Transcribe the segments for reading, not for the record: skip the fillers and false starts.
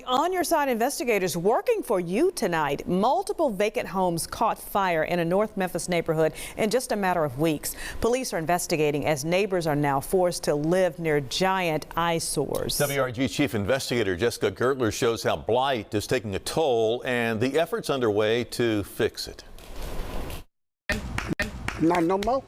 On Your Side investigators working for you tonight. Multiple vacant homes caught fire in a North Memphis neighborhood in just a matter of weeks. Police are investigating as neighbors are now forced to live near giant eyesores. WREG Chief Investigator Jessica Gertler shows how blight is taking a toll and the efforts underway to fix it. Not no more.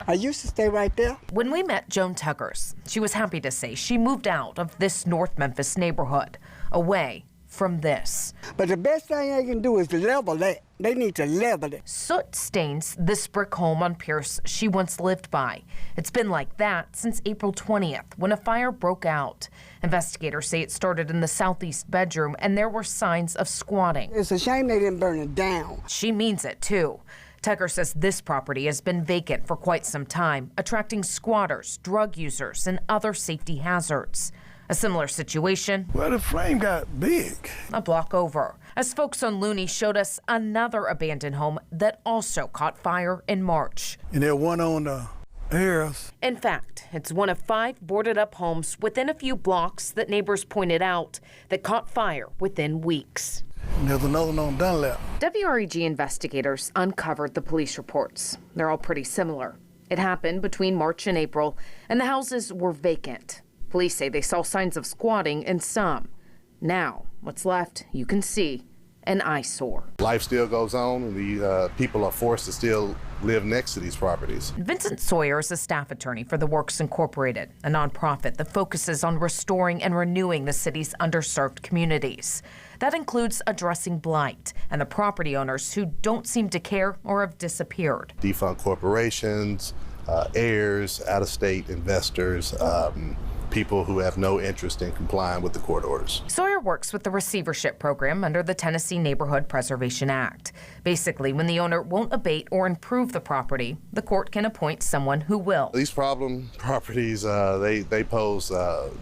I used to stay right there. When we met Joan Tuggers, she was happy to say she moved out of this North Memphis neighborhood, away from this. But the best thing they can do is level that. They need to level it. Soot stains this brick home on Pierce she once lived by. It's been like that since April 20th, when a fire broke out. Investigators say it started in the southeast bedroom, and there were signs of squatting. It's a shame they didn't burn it down. She means it, too. Tugger says this property has been vacant for quite some time, attracting squatters, drug users, and other safety hazards. A similar situation. Well, the flame got big. A block over, as folks on Looney showed us another abandoned home that also caught fire in March. And there one on the Harris. In fact, it's one of 5 boarded-up homes within a few blocks that neighbors pointed out that caught fire within weeks. And there's another one on Dunlap. WREG investigators uncovered the police reports. They're all pretty similar. It happened between March and April, and the houses were vacant. Police say they saw signs of squatting in some. Now, what's left, you can see, an eyesore. Life still goes on, and the people are forced to still live next to these properties. Vincent Sawyer is a staff attorney for The Works Incorporated, a nonprofit that focuses on restoring and renewing the city's underserved communities. That includes addressing blight and the property owners who don't seem to care or have disappeared. Defunct corporations, heirs, out-of-state investors, people who have no interest in complying with the court orders. Sawyer works with the receivership program under the Tennessee Neighborhood Preservation Act. Basically, when the owner won't abate or improve the property, the court can appoint someone who will. These problem properties, they pose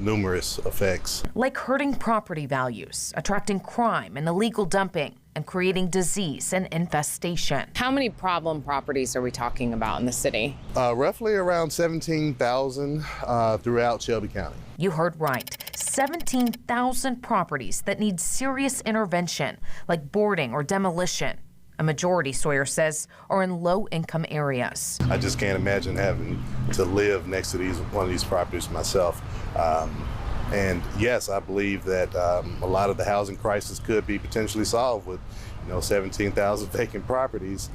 numerous effects. Like hurting property values, attracting crime and illegal dumping, and creating disease and infestation. How many problem properties are we talking about in the city? Roughly around 17,000 throughout Shelby County. You heard right. 17,000 properties that need serious intervention, like boarding or demolition. A majority, Sawyer says, are in low-income areas. I just can't imagine having to live next to one of these properties myself. And yes, I believe that a lot of the housing crisis could be potentially solved with 17,000 vacant properties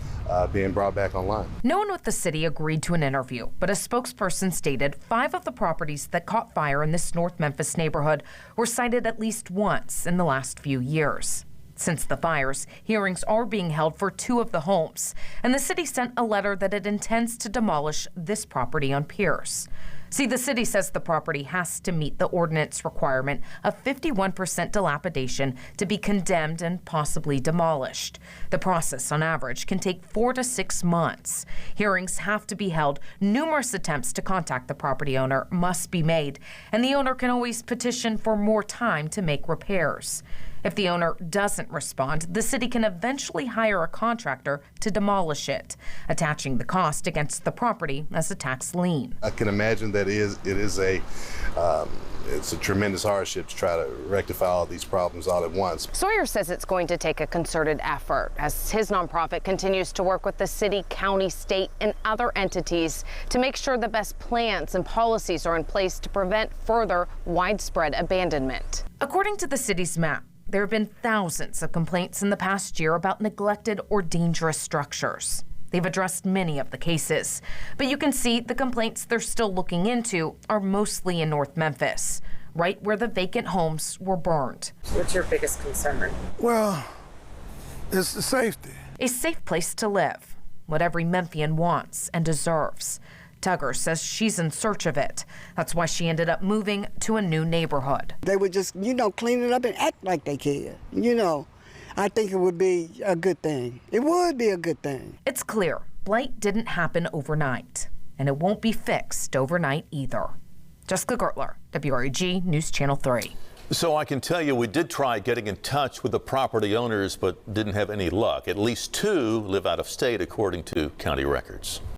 being brought back online. No one with the city agreed to an interview, but a spokesperson stated 5 of the properties that caught fire in this North Memphis neighborhood were cited at least once in the last few years. Since the fires, hearings are being held for 2 of the homes, and the city sent a letter that it intends to demolish this property on Pierce. See, the city says the property has to meet the ordinance requirement of 51% dilapidation to be condemned and possibly demolished. The process, on average, can take 4 to 6 months. Hearings have to be held. Numerous attempts to contact the property owner must be made, and the owner can always petition for more time to make repairs. If the owner doesn't respond, the city can eventually hire a contractor to demolish it, attaching the cost against the property as a tax lien. I can imagine that it's a tremendous hardship to try to rectify all these problems all at once. Sawyer says it's going to take a concerted effort as his nonprofit continues to work with the city, county, state, and other entities to make sure the best plans and policies are in place to prevent further widespread abandonment. According to the city's map, there have been thousands of complaints in the past year about neglected or dangerous structures. They've addressed many of the cases, but you can see the complaints they're still looking into are mostly in North Memphis, right where the vacant homes were burned. What's your biggest concern? Well, it's the safety. A safe place to live, what every Memphian wants and deserves. Tugger says she's in search of it. That's why she ended up moving to a new neighborhood. They would just, clean it up and act like they care. I think it would be a good thing. It would be a good thing. It's clear blight didn't happen overnight, and it won't be fixed overnight either. Jessica Gertler, WREG News Channel 3. So I can tell you we did try getting in touch with the property owners, but didn't have any luck. At least 2 live out of state, according to county records.